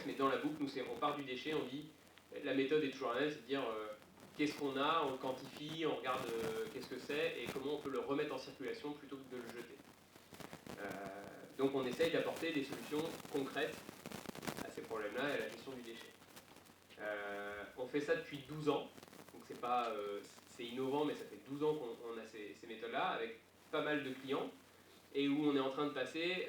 mais dans la boucle, nous, on part du déchet, on dit, la méthode est toujours la même, c'est de dire qu'est-ce qu'on a, on le quantifie, on regarde qu'est-ce que c'est, et comment on peut le remettre en circulation plutôt que de le jeter. Donc on essaye d'apporter des solutions concrètes à ces problèmes-là et à la gestion du déchet. On fait ça depuis 12 ans, donc c'est innovant, mais ça fait 12 ans qu'on a ces méthodes-là, avec pas mal de clients, et où on est en train de passer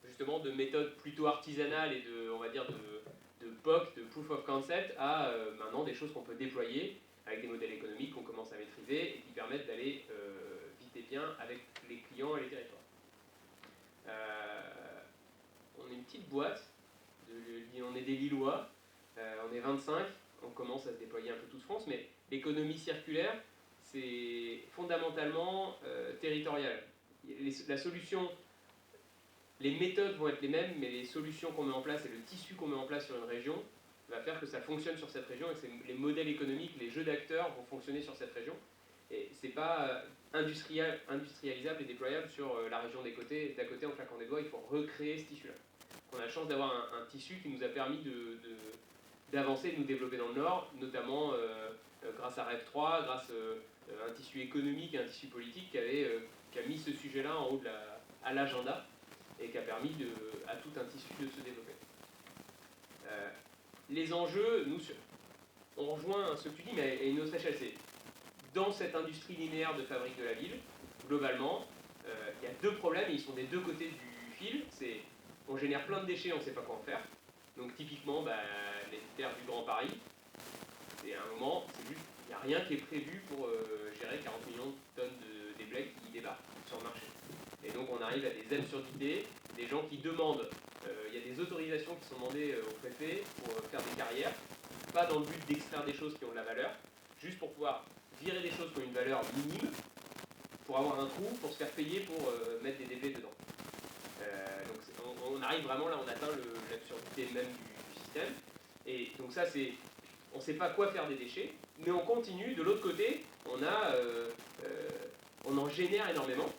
justement de méthodes plutôt artisanales et on va dire de POC, de Proof of Concept, à maintenant des choses qu'on peut déployer avec des modèles économiques qu'on commence à maîtriser et qui permettent d'aller vite et bien avec les clients et les territoires. On est une petite boîte, on est des Lillois, on est 25, on commence à se déployer un peu toute France, mais l'économie circulaire, c'est fondamentalement territorial. La solution, les méthodes vont être les mêmes, mais les solutions qu'on met en place et le tissu qu'on met en place sur une région va faire que ça fonctionne sur cette région et que les modèles économiques, les jeux d'acteurs vont fonctionner sur cette région. Et c'est pas industrialisable et déployable sur la région d'à côté en claquant des doigts, il faut recréer ce tissu-là. On a la chance d'avoir un tissu qui nous a permis d'avancer, de nous développer dans le Nord, notamment grâce à REV3, grâce à un tissu économique et un tissu politique qui a mis ce sujet-là en haut à l'agenda et qui a permis à tout un tissu de se développer. Les enjeux, on rejoint ce que tu dis, mais à une autre échelle, c'est dans cette industrie linéaire de fabrique de la ville, globalement, il y a deux problèmes et ils sont des deux côtés du fil. C'est on génère plein de déchets, on ne sait pas quoi en faire. Donc typiquement, les terres du Grand Paris, c'est un moment, c'est juste, il n'y a rien qui est prévu pour gérer 40 millions de tonnes de déblais qui débarquent sur le marché. Et donc on arrive à des absurdités, des gens qui demandent, il y a des autorisations qui sont demandées au préfet pour faire des carrières, pas dans le but d'extraire des choses qui ont de la valeur, juste pour pouvoir virer des choses qui ont une valeur minime, pour avoir un trou, pour se faire payer pour mettre des déblais dedans. Donc on arrive vraiment là, on atteint l'absurdité même du système. Et donc ça c'est, on ne sait pas quoi faire des déchets, mais on continue. De l'autre côté, on en génère énormément,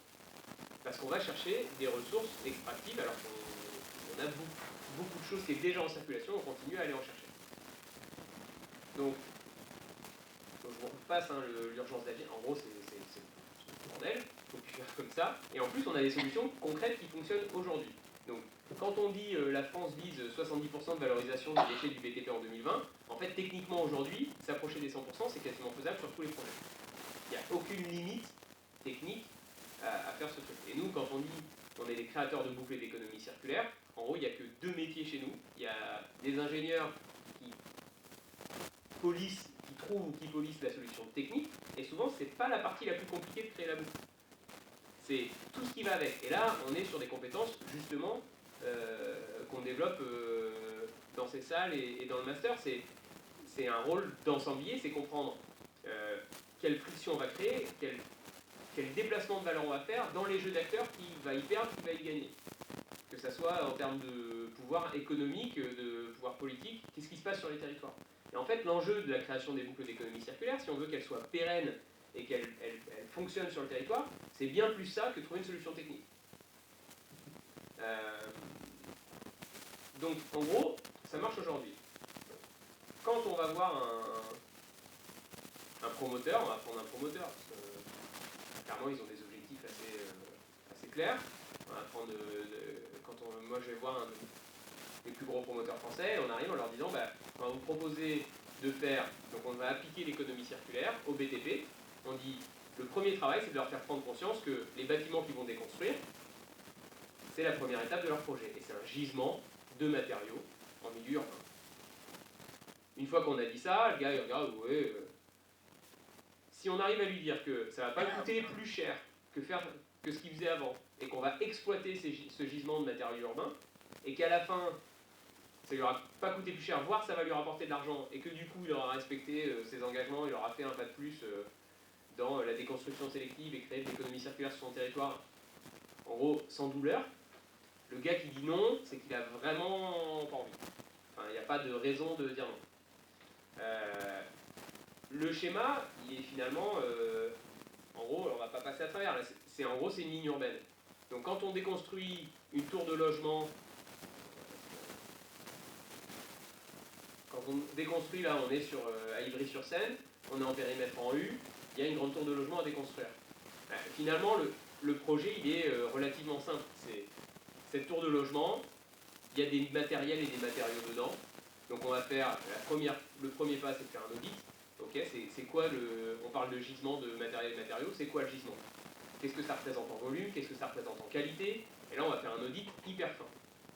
parce qu'on va chercher des ressources extractives, alors qu'on a beaucoup de choses qui est déjà en circulation, on continue à aller en chercher. Donc je vous repasse l'urgence d'agir. En gros, c'est le bordel, il faut plus faire comme ça. Et en plus, on a des solutions concrètes qui fonctionnent aujourd'hui. Donc, quand on dit la France vise 70% de valorisation des déchets du BTP en 2020, en fait, techniquement aujourd'hui, s'approcher des 100%, c'est quasiment faisable sur tous les projets. Il n'y a aucune limite technique à faire ce truc. Et nous, quand on dit qu'on est des créateurs de boucles d'économie circulaire, en gros, il n'y a que deux métiers chez nous. Il y a des ingénieurs qui trouvent ou qui polissent la solution technique, et souvent, c'est pas la partie la plus compliquée de créer la boucle. C'est tout ce qui va avec. Et là, on est sur des compétences, justement, qu'on développe dans ces salles et dans le master. C'est un rôle d'ensemblier, c'est comprendre quelle friction on va créer, quel déplacement de valeur on va faire dans les jeux d'acteurs, qui va y perdre, qui va y gagner. Que ça soit en termes de pouvoir économique, de pouvoir politique, qu'est-ce qui se passe sur les territoires. Et en fait, l'enjeu de la création des boucles d'économie circulaire, si on veut qu'elle soit pérenne et qu'elle fonctionne sur le territoire, c'est bien plus ça que trouver une solution technique. Donc, en gros, ça marche aujourd'hui. Quand on va voir un promoteur, on va prendre un promoteur, parce que clairement, ils ont des objectifs assez clairs. On va prendre moi, je vais voir les plus gros promoteurs français, on arrive en leur disant, on va vous proposer de faire, donc on va appliquer l'économie circulaire au BTP. On dit, le premier travail, c'est de leur faire prendre conscience que les bâtiments qu'ils vont déconstruire, c'est la première étape de leur projet. Et c'est un gisement de matériaux en milieu urbain. Une fois qu'on a dit ça, le gars il regarde, ouais. Si on arrive à lui dire que ça va pas coûter plus cher que ce qu'il faisait avant, et qu'on va exploiter ce gisement de matériaux urbains, et qu'à la fin, ça lui aura pas coûté plus cher, voire ça va lui rapporter de l'argent, et que du coup il aura respecté ses engagements, il aura fait un pas de plus dans la déconstruction sélective et créer de l'économie circulaire sur son territoire, en gros, sans douleur. Le gars qui dit non, c'est qu'il a vraiment pas envie. Enfin, il n'y a pas de raison de dire non. Le schéma, il est finalement, en gros, on va pas passer à travers, là, en gros, c'est une ligne urbaine. Donc quand on déconstruit une tour de logement, Quand on déconstruit, là, on est à Ivry-sur-Seine, on est en périmètre en U, il y a une grande tour de logement à déconstruire. Finalement, le projet, il est relativement simple. C'est cette tour de logement, il y a des matériels et des matériaux dedans. Donc on va faire, le premier pas, c'est de faire un audit. Ok, c'est quoi on parle de gisement de matériel et matériaux, c'est quoi le gisement? Qu'est-ce que ça représente en volume? Qu'est-ce que ça représente en qualité? Et là, on va faire un audit hyper fin.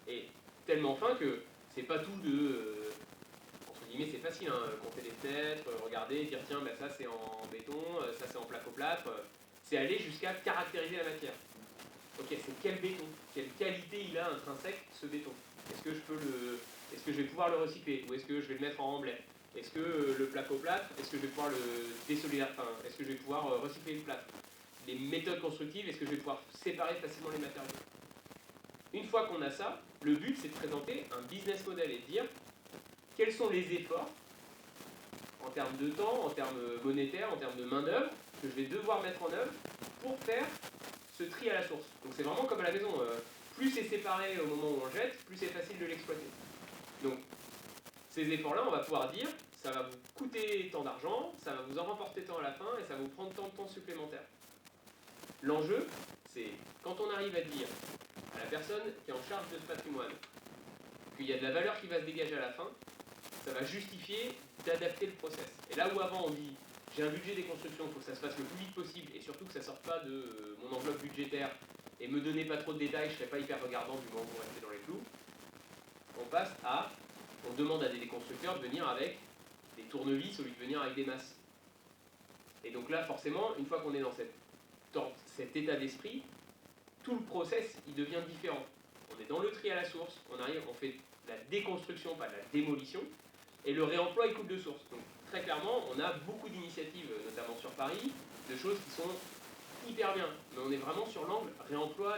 Et tellement fin que c'est pas tout entre guillemets, c'est facile, hein, compter les fenêtres, regarder, dire tiens, ben, ça c'est en béton, ça c'est en placo-plâtre. C'est aller jusqu'à caractériser la matière. Ok, c'est quel béton? Quelle qualité il a intrinsèque, ce béton? Est-ce que je vais pouvoir le recycler? Ou est-ce que je vais le mettre en remblai? Est-ce que le placo-plâtre, est-ce que je vais pouvoir le désolider, est-ce que je vais pouvoir recycler le plâtre? Les méthodes constructives, est-ce que je vais pouvoir séparer facilement les matériaux? Une fois qu'on a ça, le but c'est de présenter un business model et de dire quels sont les efforts en termes de temps, en termes monétaires, en termes de main-d'œuvre que je vais devoir mettre en œuvre pour faire ce tri à la source. Donc c'est vraiment comme à la maison. Plus c'est séparé au moment où on jette, plus c'est facile de l'exploiter. Donc ces efforts-là, on va pouvoir dire ça va vous coûter tant d'argent, ça va vous en rapporter tant à la fin et ça va vous prendre tant de temps supplémentaire. L'enjeu, c'est quand on arrive à dire à la personne qui est en charge de ce patrimoine qu'il y a de la valeur qui va se dégager à la fin, ça va justifier d'adapter le process. Et là où avant on dit j'ai un budget des constructions, il faut que ça se fasse le plus vite possible et surtout que ça ne sorte pas de mon enveloppe budgétaire et me donnez pas trop de détails, je ne serai pas hyper regardant du moment où vous restez dans les clous, on demande à des constructeurs de venir avec des tournevis au lieu de venir avec des masses. Et donc là forcément, une fois qu'on est dans cet état d'esprit, tout le process il devient différent. On est dans le tri à la source, on fait la déconstruction, pas de la démolition, et le réemploi il coule de source. Donc très clairement, on a beaucoup d'initiatives, notamment sur Paris, de choses qui sont hyper bien, mais on est vraiment sur l'angle réemploi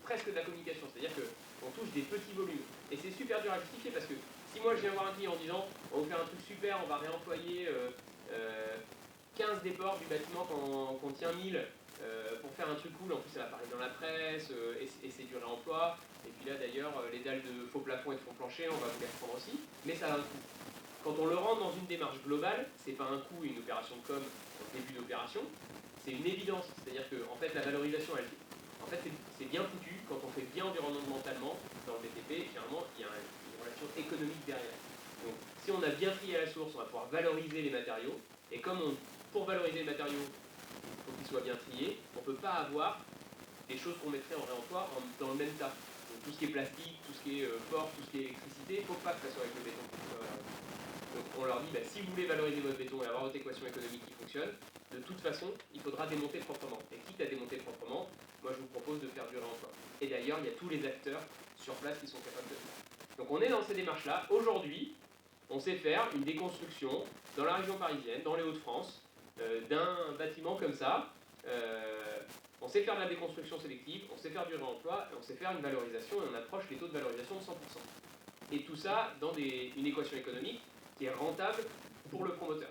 presque de la communication, c'est-à-dire qu'on touche des petits volumes. Et c'est super dur à justifier parce que si moi je viens voir un client en disant on va vous faire un truc super, on va réemployer 15 déports du bâtiment qu'on tient 1000 pour faire un truc cool, en plus ça va apparaître dans la presse, et c'est du réemploi, et puis là d'ailleurs les dalles de faux plafond et de faux plancher, on va vous les reprendre aussi, mais ça a un coût. Quand on le rentre dans une démarche globale, c'est pas un coût et une opération de com au début d'opération, c'est une évidence, c'est-à-dire que en fait la valorisation, c'est bien foutu quand on fait bien environnementalement dans le BTP, généralement il y a une relation économique derrière. Donc si on a bien trié à la source, on va pouvoir valoriser les matériaux, et pour valoriser les matériaux, il faut qu'ils soient bien triés, on ne peut pas avoir des choses qu'on mettrait en réemploi dans le même tas. Donc tout ce qui est plastique, tout ce qui est port, tout ce qui est électricité, il ne faut pas que ça soit avec le béton. Donc on leur dit, si vous voulez valoriser votre béton et avoir votre équation économique qui fonctionne, de toute façon, il faudra démonter proprement. Et quitte à démonter proprement, moi je vous propose de faire du réemploi. Et d'ailleurs, il y a tous les acteurs sur place qui sont capables de le faire. Donc on est dans ces démarches-là. Aujourd'hui, on sait faire une déconstruction dans la région parisienne, dans les Hauts-de-France, d'un bâtiment comme ça. On sait faire de la déconstruction sélective, on sait faire du réemploi, et on sait faire une valorisation, et on approche les taux de valorisation de 100%. Et tout ça dans une équation économique qui est rentable pour le promoteur.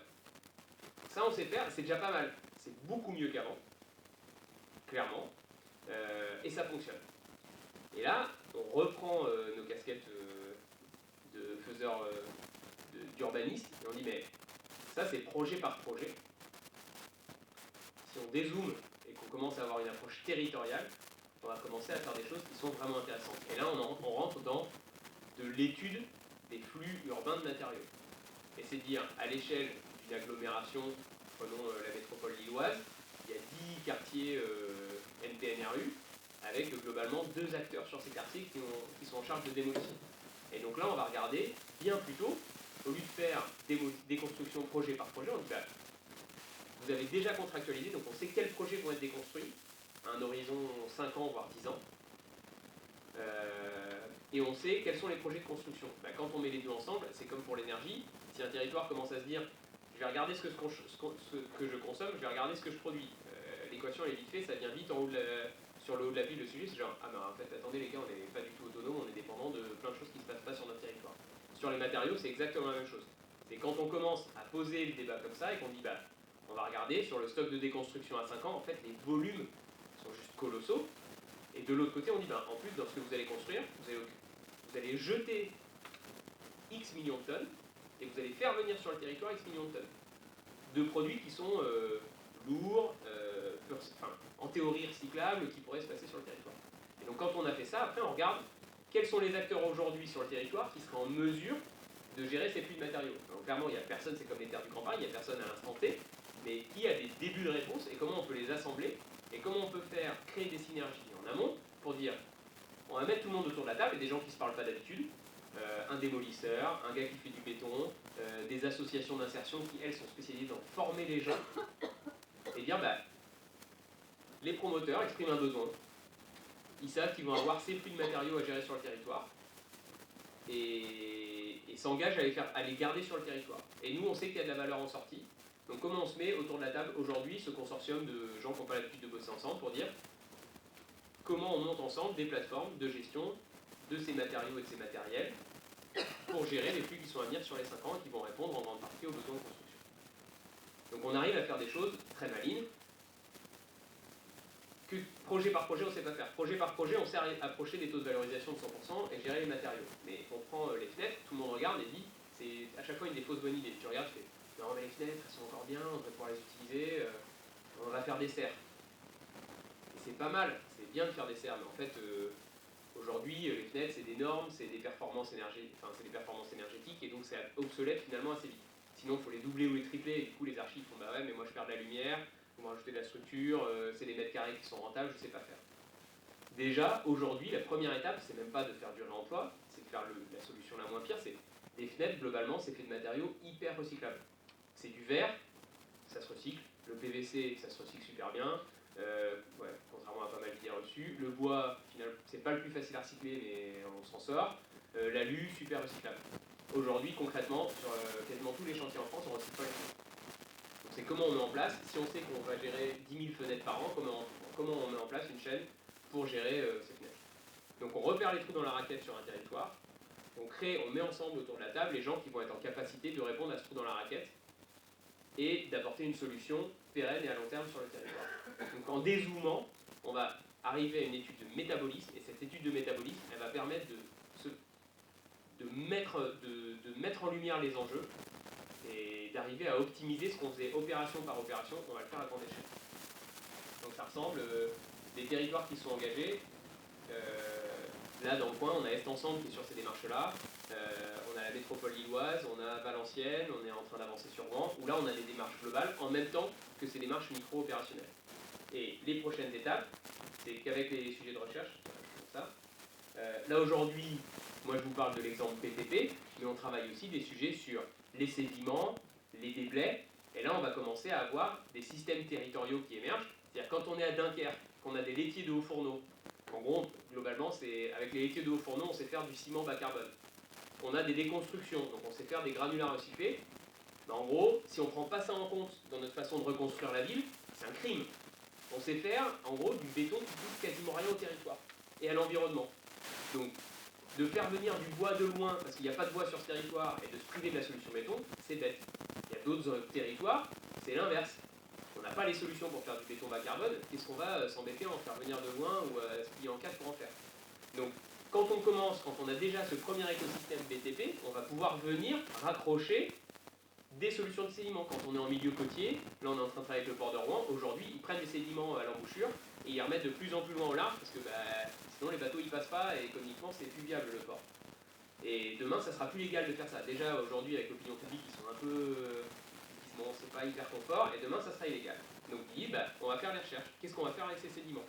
Ça, on sait faire, c'est déjà pas mal. C'est beaucoup mieux qu'avant, clairement, et ça fonctionne. Et là, on reprend nos casquettes de faiseurs d'urbanistes, et on dit, mais ça, c'est projet par projet. Si on dézoome et qu'on commence à avoir une approche territoriale, on va commencer à faire des choses qui sont vraiment intéressantes. Et là, on rentre dans de l'étude des flux urbains de matériaux. Et c'est dire, à l'échelle d'une agglomération, prenons la métropole lilloise, il y a 10 quartiers NPNRU, avec globalement 2 acteurs sur ces quartiers qui sont en charge de démolition. Et donc là, on va regarder bien plus tôt, au lieu de faire des constructions projet par projet, on dit, vous avez déjà contractualisé, donc on sait quels projets vont être déconstruits, à un horizon 5 ans, voire 10 ans. Et on sait quels sont les projets de construction. Quand on met les deux ensemble, c'est comme pour l'énergie, si un territoire commence à se dire je vais regarder ce que je consomme, je vais regarder ce que je produis. L'équation elle est vite faite, ça vient vite sur le haut de la pile, le sujet c'est genre ah ben en fait attendez les gars, on n'est pas du tout autonome, on est dépendant de plein de choses qui ne se passent pas sur notre territoire. Sur les matériaux c'est exactement la même chose. C'est quand on commence à poser le débat comme ça et qu'on dit on va regarder sur le stock de déconstruction à 5 ans, en fait les volumes sont juste colossaux. Et de l'autre côté on dit en plus dans ce que vous allez construire, vous allez jeter X millions de tonnes, et vous allez faire venir sur le territoire X millions de tonnes de produits qui sont lourds, en théorie recyclables, qui pourraient se passer sur le territoire. Et donc quand on a fait ça, après on regarde quels sont les acteurs aujourd'hui sur le territoire qui seraient en mesure de gérer ces flux de matériaux. Donc clairement, il n'y a personne, c'est comme les terres du Grand Paris, il n'y a personne à l'instant T, mais qui a des débuts de réponse et comment on peut les assembler et comment on peut faire créer des synergies en amont pour dire on va mettre tout le monde autour de la table et des gens qui ne se parlent pas d'habitude, un démolisseur, un gars qui fait du béton, des associations d'insertion qui elles sont spécialisées dans former les gens et dire les promoteurs expriment un besoin, ils savent qu'ils vont avoir ces flux de matériaux à gérer sur le territoire et s'engagent à les garder sur le territoire. Et nous on sait qu'il y a de la valeur en sortie. Donc comment on se met autour de la table aujourd'hui, ce consortium de gens qui n'ont pas l'habitude de bosser ensemble, pour dire comment on monte ensemble des plateformes de gestion de ces matériaux et de ces matériels pour gérer les flux qui sont à venir sur les 5 ans et qui vont répondre en grande partie aux besoins de construction. Donc on arrive à faire des choses très malines que projet par projet on ne sait pas faire. Projet par projet on sait approcher des taux de valorisation de 100% et gérer les matériaux. Mais on prend les fenêtres, tout le monde regarde et dit c'est à chaque fois une des fausses bonnes idées. Tu regardes, tu fais non mais les fenêtres elles sont encore bien, on devrait pouvoir les utiliser, on va faire des serres. Et c'est pas mal, c'est bien de faire des serres, mais en fait aujourd'hui les fenêtres c'est des normes, c'est des performances énergétiques, et donc c'est obsolète finalement assez vite. Sinon il faut les doubler ou les tripler et du coup les archives font bah ouais mais moi je perds de la lumière, vous me rajoutez de la structure, c'est des mètres carrés qui sont rentables, je sais pas faire. Déjà aujourd'hui la première étape c'est même pas de faire du réemploi, c'est de faire la solution la moins pire, c'est des fenêtres globalement c'est fait de matériaux hyper recyclables. C'est du verre, ça se recycle, le PVC ça se recycle super bien, contrairement à pas mal d'idées reçues. Le bois, finalement, c'est pas le plus facile à recycler, mais on s'en sort. L'alu, super recyclable. Aujourd'hui, concrètement, sur quasiment tous les chantiers en France, on ne recycle pas les fenêtres. Donc c'est comment on met en place, si on sait qu'on va gérer 10 000 fenêtres par an, comment on met en place une chaîne pour gérer ces fenêtres. Donc on repère les trous dans la raquette sur un territoire, on met ensemble autour de la table les gens qui vont être en capacité de répondre à ce trou dans la raquette et d'apporter une solution pérenne et à long terme sur le territoire. Donc en dézoomant, on va arriver à une étude de métabolisme, et cette étude de métabolisme, elle va permettre de mettre en lumière les enjeux et d'arriver à optimiser ce qu'on faisait opération par opération, on va le faire à grande échelle. Donc ça ressemble des territoires qui sont engagés. Là dans le coin, on a Est Ensemble qui est sur ces démarches-là, on a la métropole lilloise, on a Valenciennes, on est en train d'avancer sur Rouen, où là on a des démarches globales en même temps que ces démarches micro-opérationnelles. Et les prochaines étapes, c'est qu'avec les sujets de recherche, comme ça, là aujourd'hui, moi je vous parle de l'exemple PTP, mais on travaille aussi des sujets sur les sédiments, les déblais, et là on va commencer à avoir des systèmes territoriaux qui émergent. C'est-à-dire quand on est à Dunkerque, qu'on a des laitiers de hauts fourneaux, en gros, globalement, avec les laitiers de hauts fourneaux, on sait faire du ciment bas carbone. On a des déconstructions, donc on sait faire des granulats recyclés. Mais en gros, si on ne prend pas ça en compte dans notre façon de reconstruire la ville, c'est un crime. On sait faire, en gros, du béton qui coûte quasiment rien au territoire et à l'environnement. Donc, de faire venir du bois de loin, parce qu'il n'y a pas de bois sur ce territoire, et de se priver de la solution béton, c'est bête. Il y a d'autres territoires, c'est l'inverse. On n'a pas les solutions pour faire du béton bas carbone, qu'est-ce qu'on va s'embêter à en faire venir de loin ou à se plier en quatre pour en faire? Donc, quand on commence, quand on a déjà ce premier écosystème BTP, on va pouvoir venir raccrocher des solutions de sédiments. Quand on est en milieu côtier, là on est en train de travailler avec le port de Rouen, aujourd'hui ils prennent des sédiments à l'embouchure et ils remettent de plus en plus loin au large parce que sinon les bateaux ils passent pas et économiquement c'est plus viable le port. Et demain ça sera plus légal de faire ça. Déjà aujourd'hui avec l'opinion publique ils sont un peu... bon c'est pas hyper confort et demain ça sera illégal. Donc on dit on va faire les recherches. Qu'est-ce qu'on va faire avec ces sédiments?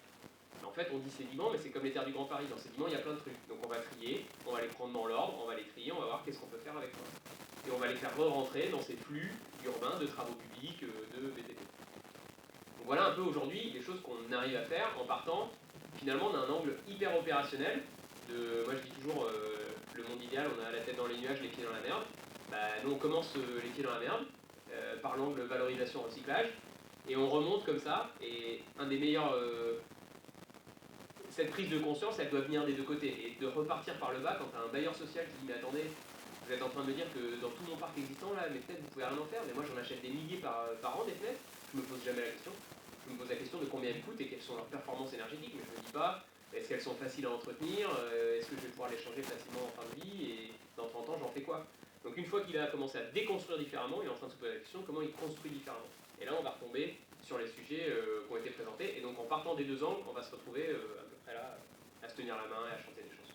En fait, on dit sédiments, mais c'est comme les terres du Grand Paris. Dans sédiments, il y a plein de trucs. Donc on va trier, on va les prendre dans l'ordre, on va les trier, on va voir qu'est-ce qu'on peut faire avec ça. Et on va les faire re-rentrer dans ces flux urbains de travaux publics, de BTP. Donc voilà un peu aujourd'hui les choses qu'on arrive à faire en partant. Finalement, on a un angle hyper opérationnel. Moi je dis toujours, le monde idéal, on a la tête dans les nuages, les pieds dans la merde. Nous on commence les pieds dans la merde, par l'angle valorisation recyclage. Et on remonte comme ça, et un des meilleurs... cette prise de conscience, elle doit venir des deux côtés. Et de repartir par le bas, quand tu as un bailleur social qui dit « Mais attendez, vous êtes en train de me dire que dans tout mon parc existant, là, mes fenêtres, vous pouvez rien en faire, mais moi j'en achète des milliers par an des fenêtres. » Je me pose jamais la question. Je me pose la question de combien elles coûtent et quelles sont leurs performances énergétiques, mais je me dis pas est-ce qu'elles sont faciles à entretenir, est-ce que je vais pouvoir les changer facilement en fin de vie, et dans 30 ans j'en fais quoi? Donc une fois qu'il a commencé à déconstruire différemment, il est en train de se poser la question de comment il construit différemment. Et là, on va retomber sur les sujets qui ont été présentés. Et donc en partant des deux angles, on va se retrouver à peu près là, à se tenir la main et à chanter des chansons.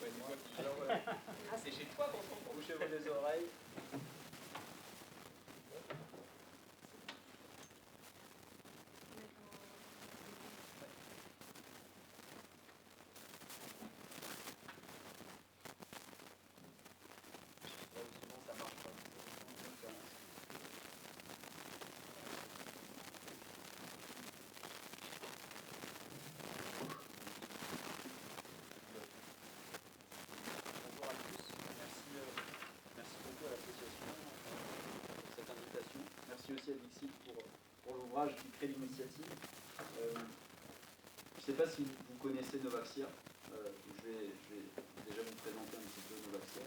Ouais, c'est toi qui Ah, c'est chez toi qu'on s'entend. Bouchez-vous les oreilles. Souvent ça marche pas. Bonjour à tous, merci beaucoup à l'association pour cette invitation. Merci aussi à Dixit pour l'ouvrage qui crée l'initiative. Je ne sais pas si vous connaissez Novaxia. Je vais déjà vous présenter un petit peu Novaxia.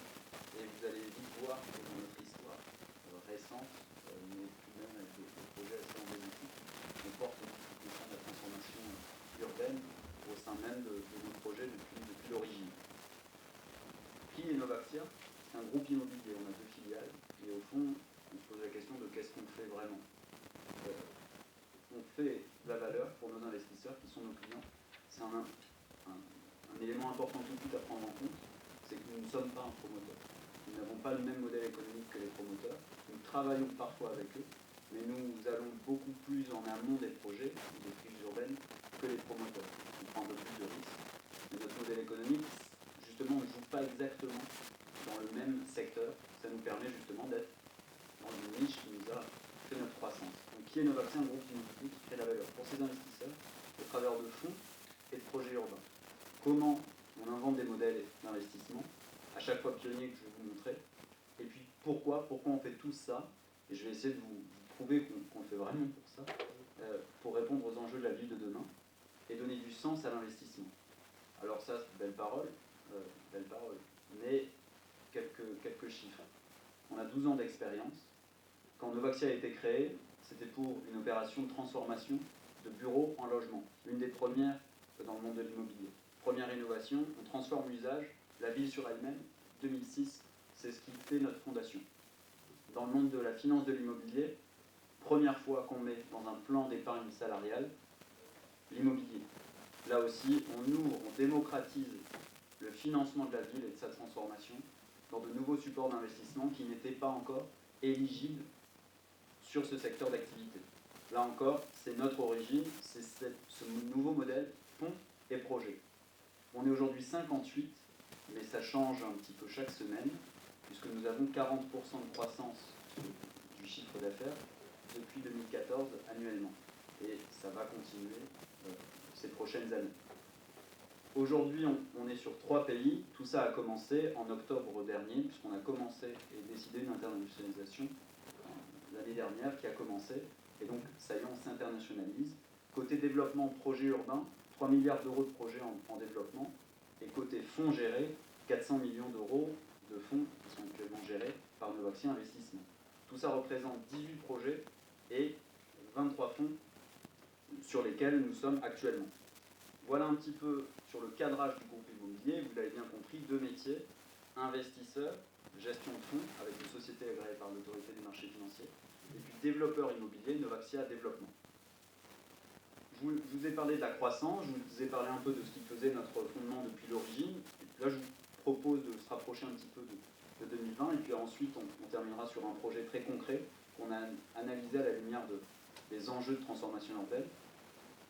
Et vous allez vite voir que dans notre histoire récente, mais tout de même avec des projets assez emblématiques, on porte tout ce qui concerne la transformation urbaine au sein même de nos projets depuis l'origine. Qui est Novaxia? C'est un groupe immobilier, on a 2 filiales, et au fond, on se pose la question de qu'est-ce qu'on fait vraiment. On fait de la valeur pour nos investisseurs qui sont nos clients. C'est un élément important tout de suite à prendre en compte, c'est que nous ne sommes pas un promoteur. Nous n'avons pas le même modèle économique que les promoteurs. Nous travaillons parfois avec eux, mais nous allons beaucoup plus en amont des projets, des friches urbaines, que les promoteurs. On prend un peu plus de risques. Mais notre modèle économique, justement, on ne joue pas exactement dans le même secteur. Ça nous permet justement d'être dans une niche qui nous a fait notre croissance. Donc, qui est Novaxia? Un groupe immobilier qui crée la valeur pour ses investisseurs au travers de fonds et de projets urbains. Comment on invente des modèles d'investissement, à chaque fois pionnier que je vais vous montrer, et puis pourquoi on fait tout ça, et je vais essayer de vous prouver qu'on le fait vraiment pour ça, pour répondre aux enjeux de la ville de demain, et donner du sens à l'investissement. Alors ça, c'est belle parole, mais quelques chiffres. On a 12 ans d'expérience. Quand Novaxia a été créé, c'était pour une opération de transformation de bureaux en logement, l'une des premières dans le monde de l'immobilier. Première innovation, on transforme l'usage, la ville sur elle-même, 2006, c'est ce qui fait notre fondation. Dans le monde de la finance de l'immobilier, première fois qu'on met dans un plan d'épargne salariale l'immobilier. Là aussi, on ouvre, on démocratise le financement de la ville et de sa transformation dans de nouveaux supports d'investissement qui n'étaient pas encore éligibles sur ce secteur d'activité. Là encore, c'est notre origine, c'est ce nouveau modèle, fonds et projet. On est aujourd'hui 58, mais ça change un petit peu chaque semaine, puisque nous avons 40% de croissance du chiffre d'affaires depuis 2014 annuellement. Et ça va continuer ces prochaines années. Aujourd'hui, on est sur 3 pays. Tout ça a commencé en octobre dernier, puisqu'on a commencé et décidé une internationalisation l'année dernière qui a commencé. Et donc, ça y est, on s'internationalise. Côté développement, projet urbain, 3 milliards d'euros de projets en développement. Et côté fonds gérés, 400 millions d'euros de fonds qui sont actuellement gérés par Novaxia Investissement. Tout ça représente 18 projets et 23 fonds sur lesquels nous sommes actuellement. Voilà un petit peu sur le cadrage du groupe immobilier. Vous l'avez bien compris, 2 métiers, investisseur, gestion de fonds avec une société agréée par l'autorité des marchés financiers, et puis développeur immobilier, Novaxia Développement. Je vous ai parlé de la croissance, je vous ai parlé un peu de ce qui faisait notre fondement depuis l'origine. Là, je vous propose de se rapprocher un petit peu de 2020, et puis ensuite, on terminera sur un projet très concret qu'on a analysé à la lumière des enjeux de transformation urbaine.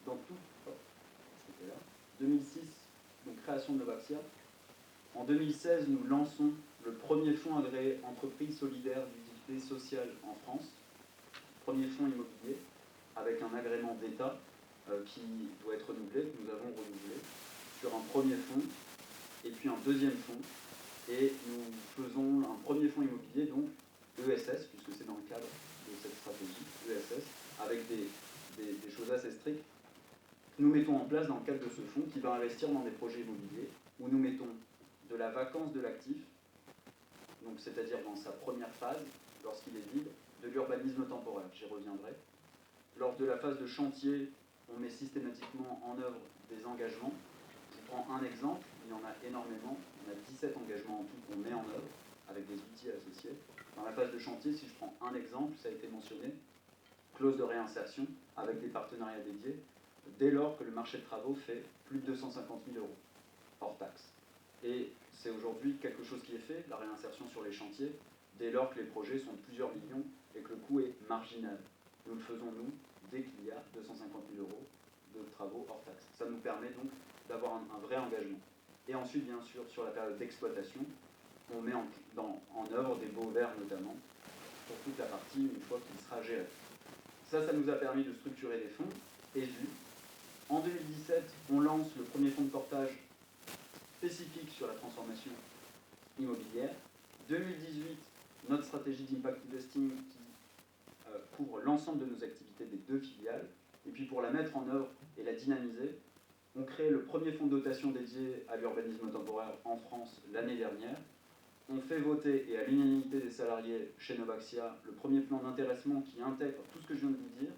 Dans tout, 2006, donc création de Novaxia. En 2016, nous lançons le premier fonds agréé entreprise solidaire d'utilité sociale en France, premier fonds immobilier, avec un agrément d'État qui doit être renouvelé, que nous avons renouvelé, sur un premier fonds, et puis un deuxième fonds, et nous faisons un premier fonds immobilier, donc ESS, puisque c'est dans le cadre de cette stratégie, ESS, avec des choses assez strictes, que nous mettons en place dans le cadre de ce fonds qui va investir dans des projets immobiliers, où nous mettons de la vacance de l'actif, donc c'est-à-dire dans sa première phase, lorsqu'il est vide, de l'urbanisme temporaire, j'y reviendrai. Lors de la phase de chantier, on met systématiquement en œuvre des engagements. Je vous prends un exemple, il y en a énormément, on a 17 engagements en tout qu'on met en œuvre, avec des outils associés. Dans la phase de chantier, si je prends un exemple, ça a été mentionné, clause de réinsertion avec des partenariats dédiés, dès lors que le marché de travaux fait plus de 250 000 euros, hors taxe. Et c'est aujourd'hui quelque chose qui est fait, la réinsertion sur les chantiers, dès lors que les projets sont de plusieurs millions et que le coût est marginal. Nous le faisons, nous, dès qu'il y a 250 000 euros de travaux hors taxe. Ça nous permet donc d'avoir un vrai engagement. Et ensuite, bien sûr, sur la période d'exploitation, on met en œuvre des baux verts notamment, pour toute la partie, une fois qu'il sera géré. Ça nous a permis de structurer des fonds, ESU. En 2017, on lance le premier fonds de portage spécifique sur la transformation immobilière. 2018, notre stratégie d'impact investing qui couvre l'ensemble de nos activités des 2 filiales. Et puis pour la mettre en œuvre et la dynamiser, on crée le premier fonds de dotation dédié à l'urbanisme temporaire en France l'année dernière. On fait voter, et à l'unanimité des salariés chez Novaxia, le premier plan d'intéressement qui intègre tout ce que je viens de vous dire,